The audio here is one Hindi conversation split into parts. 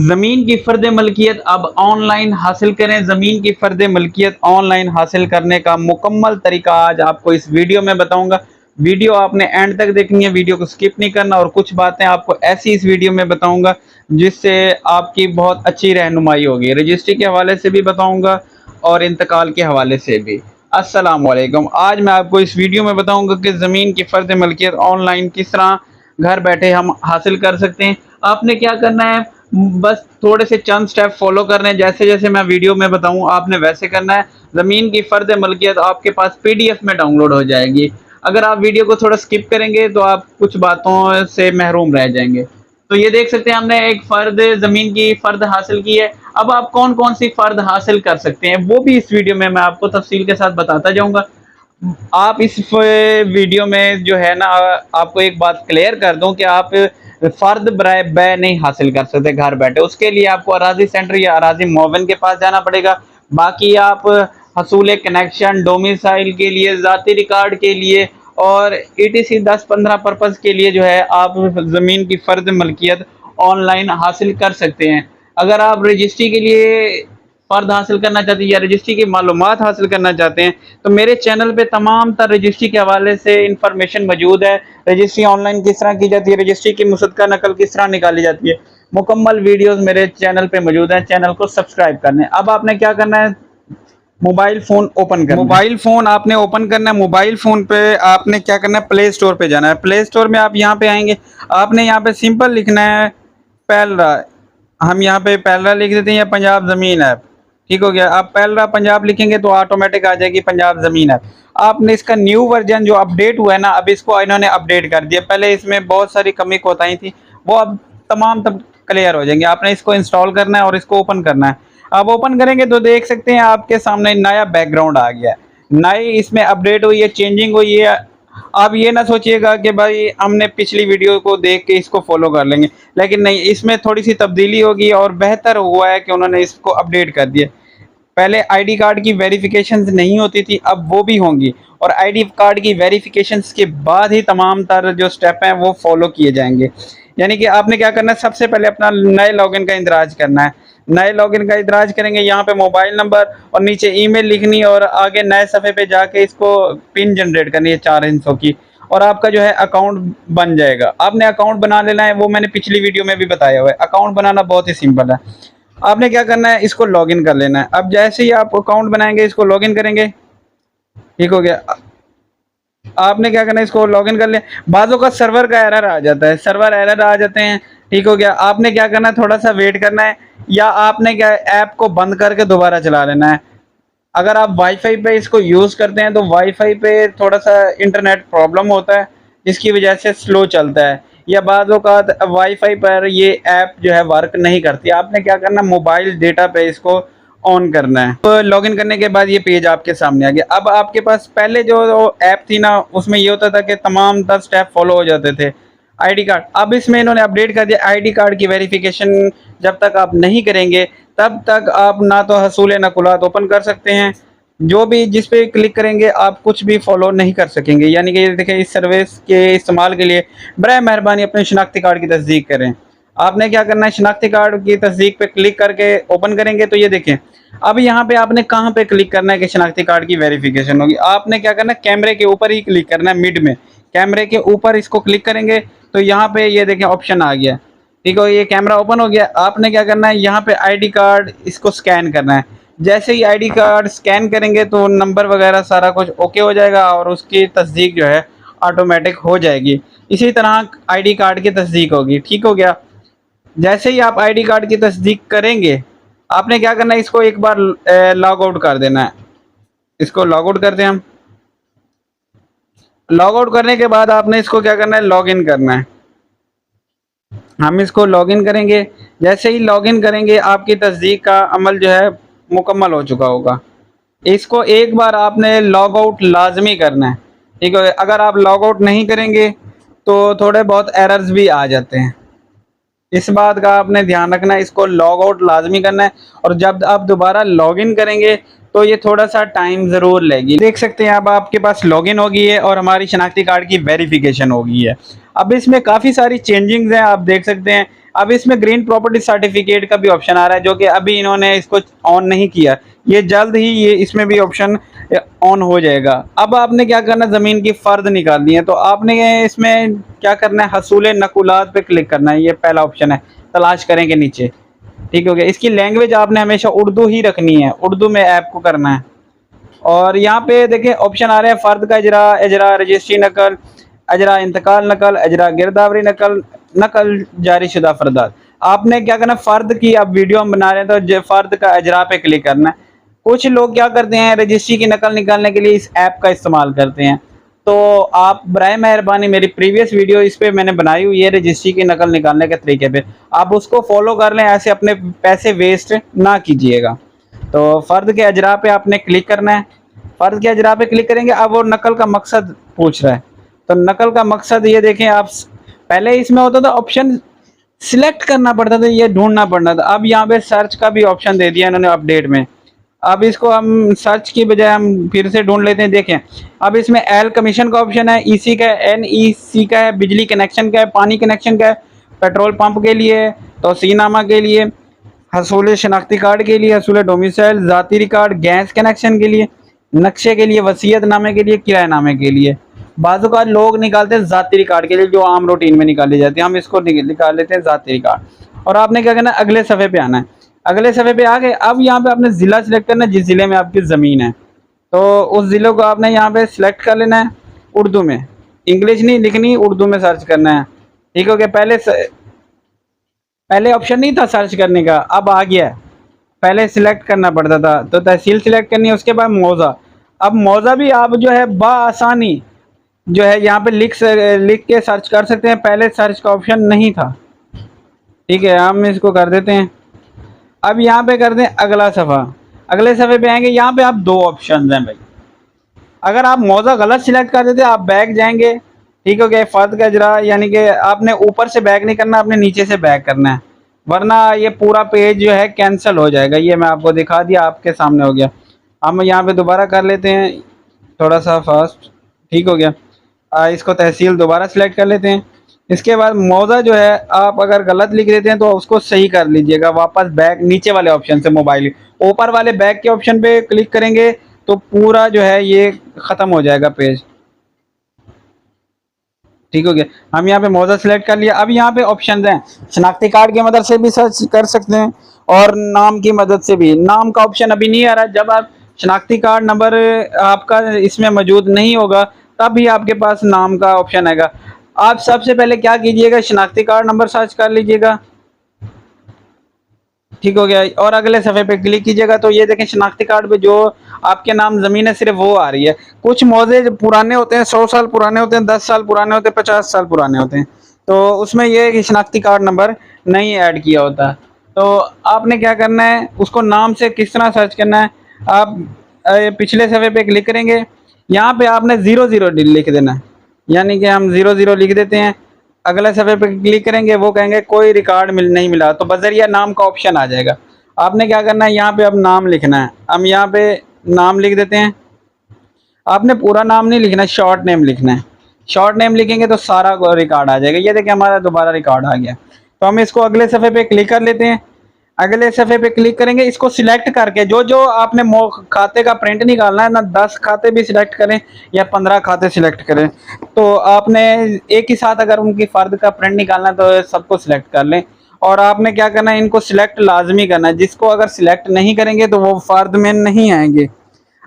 ज़मीन की फ़र्द मलकियत अब ऑनलाइन हासिल करें। ज़मीन की फ़र्द मलकियत ऑनलाइन हासिल करने का मुकम्मल तरीका आज आपको इस वीडियो में बताऊँगा। वीडियो आपने एंड तक देखनी है, वीडियो को स्किप नहीं करना और कुछ बातें आपको ऐसी इस वीडियो में बताऊँगा जिससे आपकी बहुत अच्छी रहनुमाई होगी। रजिस्ट्री के हवाले से भी बताऊँगा और इंतकाल के हवाले से भी। अस्सलाम वालेकुम। आज मैं आपको इस वीडियो में बताऊँगा कि ज़मीन की फ़र्द मलकियत ऑनलाइन किस तरह घर बैठे हम हासिल कर सकते हैं। आपने क्या करना है, बस थोड़े से चंद स्टेप फॉलो करने हैं, जैसे-जैसे मैं वीडियो में बताऊँ आपने वैसे करना है। ज़मीन की फ़र्द मलकियत आपके पास पीडीएफ में डाउनलोड हो जाएगी। अगर आप वीडियो को थोड़ा स्किप करेंगे तो आप कुछ बातों से महरूम रह जाएँगे। तो ये देख सकते हैं हमने एक फ़र्द ज़मीन की फ़र्द हासिल की है। अब आप कौन-कौन सी फ़र्द हासिल कर सकते हैं, वो भी इस वीडियो में मैं आपको तफ़सील के साथ बताता जाऊँगा। आप इस वीडियो में जो है ना, आपको एक बात क्लियर कर दूं कि आप फ़र्द बराए बै नहीं हासिल कर सकते घर बैठे। उसके लिए आपको अराज़ी सेंटर या अराज़ी मुअव्विन के पास जाना पड़ेगा। बाकी आप हसूल कनेक्शन, डोमिसाइल के लिए, ज़ाती रिकॉर्ड के लिए और ईटीसी 10-15 पर्पज़ के लिए जो है आप ज़मीन की फ़र्द मलकियत ऑनलाइन हासिल कर सकते हैं। अगर आप रजिस्ट्री के लिए फ़र्द हासिल करना चाहते हैं या रजिस्ट्री की मालूमात हासिल करना चाहते हैं, तो मेरे चैनल पे तमाम तर रजिस्ट्री के हवाले से इन्फॉर्मेशन मौजूद है। रजिस्ट्री ऑनलाइन किस तरह की जाती है, रजिस्ट्री की मुसद्दक़ा नकल किस तरह निकाली जाती है, मुकम्मल वीडियोज़ मेरे चैनल पे मौजूद हैं। चैनल को सब्सक्राइब करना है। अब आपने क्या करना है, मोबाइल फ़ोन ओपन करना है। मोबाइल फ़ोन आपने ओपन करना है। मोबाइल फ़ोन पे आपने क्या करना है, प्ले स्टोर पे जाना है। प्ले स्टोर में आप यहाँ पे आएँगे, आपने यहाँ पे सिंपल लिखना है पैलरा। हम यहाँ पे पैलरा लिख देते हैं या पंजाब ज़मीन ऐप। ठीक हो गया। आप पैलरा पंजाब लिखेंगे तो ऑटोमेटिक आ जाएगी पंजाब ज़मीन ऐप। आपने इसका न्यू वर्ज़न जो अपडेट हुआ है ना, अब इसको इन्होंने अपडेट कर दिया। पहले इसमें बहुत सारी कमी कोताही थी, वो अब तमाम तब क्लियर हो जाएंगी। आपने इसको इंस्टॉल करना है और इसको ओपन करना है। आप ओपन करेंगे तो देख सकते हैं आपके सामने नया बैकग्राउंड आ गया है, नई इसमें अपडेट हुई है, चेंजिंग हुई है। आप ये ना सोचिएगा कि भाई हमने पिछली वीडियो को देख के इसको फॉलो कर लेंगे, लेकिन नहीं, इसमें थोड़ी सी तब्दीली होगी और बेहतर हुआ है कि उन्होंने इसको अपडेट कर दिया। पहले आईडी कार्ड की वेरिफिकेशंस नहीं होती थी, अब वो भी होंगी और आईडी कार्ड की वेरिफिकेशंस के बाद ही तमाम तर जो स्टेप हैं वो फॉलो किए जाएंगे। यानी कि आपने क्या करना है, सबसे पहले अपना नए लॉगिन का इंदराज करना है। नए लॉगिन का इंदराज करेंगे, यहाँ पे मोबाइल नंबर और नीचे ईमेल लिखनी और आगे नए सफ़े पे जाके इसको पिन जनरेट करनी है 4 हिस्सों की और आपका जो है अकाउंट बन जाएगा। आपने अकाउंट बना लेना है, वो मैंने पिछली वीडियो में भी बताया हुआ है। अकाउंट बनाना बहुत ही सिंपल है। आपने क्या करना है, इसको लॉगिन कर लेना है। अब जैसे ही आप अकाउंट बनाएंगे, इसको लॉगिन करेंगे, ठीक हो गया। आपने क्या करना है, इसको लॉगिन कर लिया। बाज़ों का सर्वर का एरर आ जाता है, सर्वर एरर आ जाते हैं, ठीक हो गया। आपने क्या करना है, थोड़ा सा वेट करना है या आपने क्या ऐप को बंद करके दोबारा चला लेना है। अगर आप वाईफाई पे इसको यूज़ करते हैं तो वाईफाई पे थोड़ा सा इंटरनेट प्रॉब्लम होता है, जिसकी वजह से स्लो चलता है या बाज़ औक़ात वाईफाई पर ये ऐप जो है वर्क नहीं करती। आपने क्या करना है, मोबाइल डेटा पे इसको ऑन करना है। तो लॉगिन करने के बाद ये पेज आपके सामने आ गया। अब आपके पास पहले जो ऐप थी ना, उसमें ये होता था कि तमाम 10 स्टेप फॉलो हो जाते थे। आईडी कार्ड, अब इसमें इन्होंने अपडेट कर दिया, आईडी कार्ड की वेरिफिकेशन जब तक आप नहीं करेंगे तब तक आप ना तो हसूल नकुलात ओपन कर सकते हैं, जो भी जिस पे क्लिक करेंगे आप कुछ भी फॉलो नहीं कर सकेंगे। यानी कि ये देखें, इस सर्विस के इस्तेमाल के लिए बराए मेहरबानी अपने शनाख्ती कार्ड की तस्दीक करें। आपने क्या करना है, शनाख्ती कार्ड की तस्दीक पे क्लिक करके ओपन करेंगे तो ये देखें, अब यहाँ पे आपने कहाँ पे क्लिक करना है कि शनाख्ती कार्ड की वेरिफिकेशन होगी। आपने क्या करना है, कैमरे के ऊपर ही क्लिक करना है, मिड में कैमरे के ऊपर इसको क्लिक करेंगे तो यहाँ पे ये देखें ऑप्शन आ गया, ठीक है। ये कैमरा ओपन हो गया। आपने क्या करना है, यहाँ पे आईडी कार्ड इसको स्कैन करना है। जैसे ही आईडी कार्ड स्कैन करेंगे तो नंबर वगैरह सारा कुछ ओके हो जाएगा और उसकी तस्दीक जो है ऑटोमेटिक हो जाएगी। इसी तरह आईडी कार्ड की तस्दीक होगी, ठीक हो गया। जैसे ही आप आईडी कार्ड की तस्दीक करेंगे, आपने क्या करना है, इसको एक बार लॉग आउट कर देना है। इसको लॉग आउट करते हैं हम। लॉग आउट करने के बाद आपने इसको क्या करना है, लॉगिन करना है। हम इसको लॉगिन करेंगे। जैसे ही लॉगिन करेंगे आपकी तस्दीक का अमल जो है मुकम्मल हो चुका होगा। इसको एक बार आपने लॉग आउट लाजमी करना है, ठीक है। अगर आप लॉग आउट नहीं करेंगे तो थोड़े बहुत एरर्स भी आ जाते हैं, इस बात का आपने ध्यान रखना है। इसको लॉग आउट लाजमी करना है और जब आप दोबारा लॉगिन करेंगे तो ये थोड़ा सा टाइम ज़रूर लेगी। देख सकते हैं अब आपके पास लॉगिन हो गई है और हमारी शनाख्ती कार्ड की वेरिफिकेशन हो गई है। अब इसमें काफ़ी सारी चेंजिंग्स हैं, आप देख सकते हैं। अब इसमें ग्रीन प्रॉपर्टी सर्टिफिकेट का भी ऑप्शन आ रहा है, जो कि अभी इन्होंने इसको ऑन नहीं किया, ये जल्द ही ये इसमें भी ऑप्शन ऑन हो जाएगा। अब आपने क्या करना है, ज़मीन की फ़र्द निकालनी है, तो आपने इसमें क्या करना है, हसूल नकुलात पे क्लिक करना है, ये पहला ऑप्शन है, तलाश करें के नीचे। ठीक हो गया। इसकी लैंग्वेज आपने हमेशा उर्दू ही रखनी है, उर्दू में ऐप को करना है। और यहाँ पे देखिए ऑप्शन आ रहे हैं, फ़र्द का इजरा, इजरा रजिस्ट्री नकल, अजरा इंतकाल नकल, अजरा गिरदावरी नकल, नकल जारी शुदा फरदात। आपने क्या करना है, फ़र्द की अब वीडियो हम बना रहे हैं तो फ़र्द का अजरा पे क्लिक करना है। कुछ लोग क्या करते हैं, रजिस्ट्री की नकल निकालने के लिए इस ऐप का इस्तेमाल करते हैं, तो आप बराए मेहरबानी मेरी प्रीवियस वीडियो इस पे मैंने बनाई हुई है रजिस्ट्री की नकल निकालने के तरीके पे, आप उसको फॉलो कर लें, ऐसे अपने पैसे वेस्ट ना कीजिएगा। तो फ़र्द के अजरा पे आपने क्लिक करना है, फ़र्द के अजरा पे क्लिक करेंगे। अब वो नकल का मकसद पूछ रहा है, तो नकल का मकसद ये देखें आप, पहले इसमें होता था ऑप्शन सिलेक्ट करना पड़ता था, ये ढूंढना पड़ता था, अब यहाँ पे सर्च का भी ऑप्शन दे दिया इन्होंने अपडेट में। अब इसको हम सर्च की बजाय हम फिर से ढूंढ लेते हैं। देखें अब इसमें एल कमीशन का ऑप्शन है, ईसी का है, एनईसी का है, बिजली कनेक्शन का है, पानी कनेक्शन का है, पेट्रोल पंप के लिए, तोसीनामा के लिए, हसूल शनाख्ती कार्ड के लिए, हसूल डोमिसाइल, ज़ाती रिकॉर्ड, गैस कनेक्शन के लिए, नक्शे के लिए, वसीयत नामे के लिए, किराएनामे के लिए। बाज़ औक़ात लोग निकालते हैं ज़ाती रिकॉर्ड के लिए, जो आम रूटीन में निकाली जाती है, हम इसको निकाल लेते हैं ज़ाती रिकॉर्ड। और आपने क्या करना है, अगले सफ़े पे आना है। अगले सफ़े पे आ गए, अब यहाँ पे आपने ज़िला सिलेक्ट करना है जिस ज़िले में आपकी ज़मीन है, तो उस ज़िले को आपने यहाँ पे सिलेक्ट कर लेना है, उर्दू में, इंग्लिश नहीं लिखनी, उर्दू में सर्च करना है। ठीक हो गया। पहले ऑप्शन नहीं था सर्च करने का, अब आ गया है, पहले सिलेक्ट करना पड़ता था, तो तहसील सिलेक्ट करनी है, उसके बाद मौज़ा। अब मौज़ा भी आप जो है बआसानी जो है यहाँ पे लिख के सर्च कर सकते हैं, पहले सर्च का ऑप्शन नहीं था। ठीक है, हम इसको कर देते हैं। अब यहाँ पे कर दें अगला सफ़ा, अगले सफ़े पे आएंगे, यहाँ पे आप दो ऑप्शन हैं भाई, अगर आप मौज़ा गलत सिलेक्ट कर देते आप बैक जाएंगे। ठीक हो गया। फ़र्द का इजरा यानी कि आपने ऊपर से बैक नहीं करना, आपने नीचे से बैक करना है, वरना ये पूरा पेज जो है कैंसिल हो जाएगा। ये मैं आपको दिखा दिया, आपके सामने हो गया। हम यहाँ पे दोबारा कर लेते हैं थोड़ा सा फास्ट। ठीक हो गया। इसको तहसील दोबारा सिलेक्ट कर लेते हैं। इसके बाद मौज़ा जो है आप अगर गलत लिख देते हैं तो उसको सही कर लीजिएगा, वापस बैक नीचे वाले ऑप्शन से, मोबाइल ऊपर वाले बैक के ऑप्शन पे क्लिक करेंगे तो पूरा जो है ये ख़त्म हो जाएगा पेज। ठीक हो गया। हम यहाँ पे मौज़ा सिलेक्ट कर लिया। अब यहाँ पे ऑप्शन हैं, शनाख्ती कार्ड की मदद से भी सर्च कर सकते हैं और नाम की मदद से भी। नाम का ऑप्शन अभी नहीं आ रहा, जब आप शनाख्ती कार्ड नंबर आपका इसमें मौजूद नहीं होगा तब ही आपके पास नाम का ऑप्शन आएगा। आप सबसे पहले क्या कीजिएगा, शनाख्ती कार्ड नंबर सर्च कर लीजिएगा। ठीक हो गया। और अगले सफ़े पे क्लिक कीजिएगा तो ये देखें शनाख्ती कार्ड पे जो आपके नाम ज़मीन है सिर्फ वो आ रही है। कुछ मौजे पुराने होते हैं, 100 साल पुराने होते हैं, 10 साल पुराने होते हैं, 50 साल पुराने होते हैं, तो उसमें ये कि शनाख्ती कार्ड नंबर नहीं ऐड किया होता। तो आपने क्या करना है, उसको नाम से किस तरह सर्च करना है, आप पिछले सफ़े पे क्लिक करेंगे, यहाँ पे आपने 00 लिख देना है, यानी कि हम 00 लिख देते हैं। अगले सफ़े पे क्लिक करेंगे, वो कहेंगे कोई रिकॉर्ड नहीं मिला, तो बज़रिया नाम का ऑप्शन आ जाएगा। आपने क्या करना है, यहाँ पे अब नाम लिखना है। हम यहाँ पे नाम लिख देते हैं। आपने पूरा नाम नहीं लिखना है, शॉर्ट नेम लिखना है। शॉर्ट नेम लिखेंगे तो सारा रिकॉर्ड आ जाएगा। ये देखिए हमारा दोबारा रिकॉर्ड आ गया। तो हम इसको अगले सफ़े पे क्लिक कर लेते हैं। अगले सफ़े पे क्लिक करेंगे, इसको सिलेक्ट करके जो जो आपने खाते का प्रिंट निकालना है ना, 10 खाते भी सिलेक्ट करें या 15 खाते सिलेक्ट करें, तो आपने एक ही साथ अगर उनकी फ़र्द का प्रिंट निकालना है तो सबको सिलेक्ट कर लें। और आपने क्या करना है, इनको सिलेक्ट लाजमी करना है, जिसको अगर सिलेक्ट नहीं करेंगे तो वो फ़र्द में नहीं आएंगे।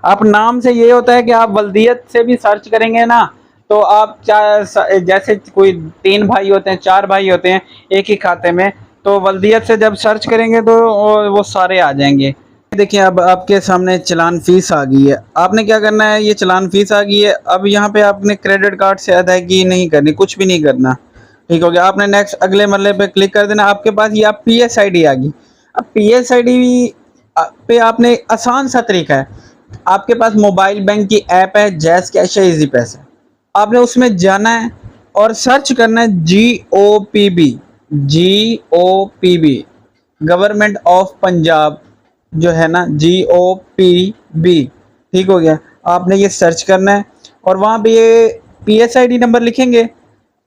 आप नाम से ये होता है कि आप वल्दियत से भी सर्च करेंगे ना, तो आप जैसे कोई 3 भाई होते हैं, 4 भाई होते हैं एक ही खाते में, तो वल्दियत से जब सर्च करेंगे तो वो सारे आ जाएंगे। देखिए अब आपके सामने चलान फ़ीस आ गई है। आपने क्या करना है, ये चलान फ़ीस आ गई है। अब यहाँ पे आपने क्रेडिट कार्ड से अदायगी नहीं करनी, कुछ भी नहीं करना। ठीक हो गया। आपने नेक्स्ट अगले मरले पे क्लिक कर देना। आपके पास ये आप PSID आ गई। अब PSID पे आपने आसान सा तरीका है, आपके पास मोबाइल बैंक की ऐप है, जैज़ कैश है, इजी पैसा, आपने उसमें जाना है और सर्च करना है GOPB, गवर्नमेंट ऑफ पंजाब जो है ना, GOPB। ठीक हो गया। आपने ये सर्च करना है और वहाँ पे ये PSID नंबर लिखेंगे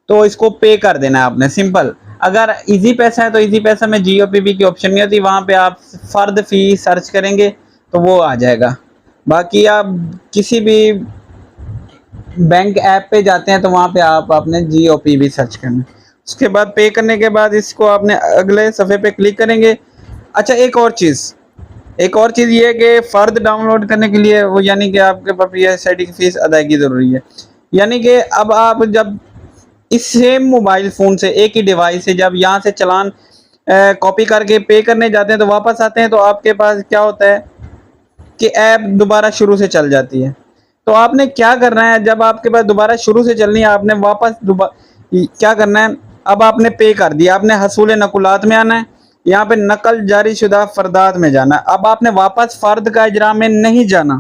तो इसको पे कर देना है आपने, सिंपल। अगर इजी पैसा है तो इजी पैसा में जीओपीबी की ऑप्शन नहीं होती, वहां पे आप फर्द फी सर्च करेंगे तो वो आ जाएगा। बाकी आप किसी भी बैंक ऐप पे जाते हैं तो वहां पे आप अपने जीओपीबी सर्च करना, उसके बाद पे करने के बाद इसको आपने अगले सफ़े पे क्लिक करेंगे। अच्छा एक और चीज़ ये है कि फ़र्द डाउनलोड करने के लिए वो यानी कि आपके पास PSID की फ़ीस अदायगी ज़रूरी है। यानी कि अब आप जब इस सेम मोबाइल फ़ोन से एक ही डिवाइस से जब यहाँ से चालान कॉपी करके पे करने जाते हैं तो वापस आते हैं तो आपके पास क्या होता है कि ऐप दोबारा शुरू से चल जाती है। तो आपने क्या करना है, जब आपके पास दोबारा शुरू से चलनी है आपने वापस क्या करना है, अब आपने पे कर दिया, आपने हसूल नकुलात में आना है, यहाँ पे नकल जारी शुदा फरदात में जाना है। अब आपने वापस फ़र्द का इजरा में नहीं जाना,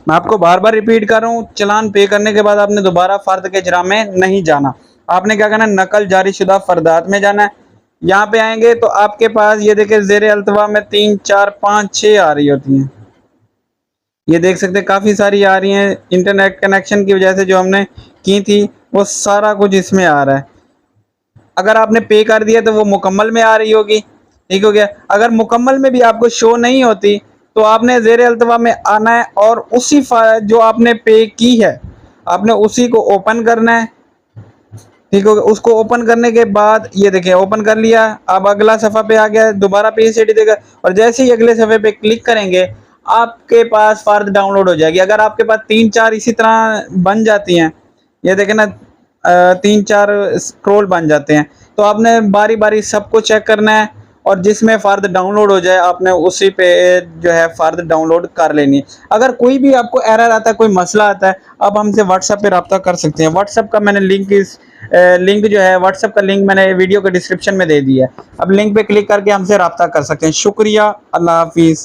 मैं आपको बार बार रिपीट कर रहा हूँ, चलान पे करने के बाद आपने दोबारा फ़र्द के इजरा में नहीं जाना। आपने क्या करना है, नकल जारी शुदा फरदात में जाना है। यहाँ पे आएंगे तो आपके पास ये देखे ज़ेरे अल्तवा में 3 4 5 6 आ रही होती हैं, ये देख सकते हैं काफ़ी सारी आ रही हैं। इंटरनेट कनेक्शन की वजह से जो हमने की थी वो सारा कुछ इसमें आ रहा है। अगर आपने पे कर दिया तो वो मुकम्मल में आ रही होगी, ठीक हो गया। अगर मुकम्मल में भी आपको शो नहीं होती तो आपने ज़ेरे अल्तवा में आना है और उसी जो आपने पे की है आपने उसी को ओपन करना है, ठीक हो गया। उसको ओपन करने के बाद ये देखिए ओपन कर लिया, अब अगला सफ़ा पे आ गया, दोबारा PSID देगा और जैसे ही अगले सफ़े पे क्लिक करेंगे आपके पास फ़र्द डाउनलोड हो जाएगी। अगर आपके पास 3 4 इसी तरह बन जाती हैं, ये देखें ना 3 4 स्क्रॉल बन जाते हैं, तो आपने बारी बारी सबको चेक करना है और जिसमें फ़र्द डाउनलोड हो जाए आपने उसी पे जो है फ़र्द डाउनलोड कर लेनी है। अगर कोई भी आपको एरर आता है, कोई मसला आता है, आप हमसे व्हाट्सएप पे रब्ता कर सकते हैं। व्हाट्सएप का मैंने लिंक जो है व्हाट्सएप का लिंक मैंने वीडियो के डिस्क्रिप्शन में दे दिया है, अब लिंक पे क्लिक करके हमसे रब्ता कर सकते हैं। शुक्रिया, अल्लाह हाफिज़।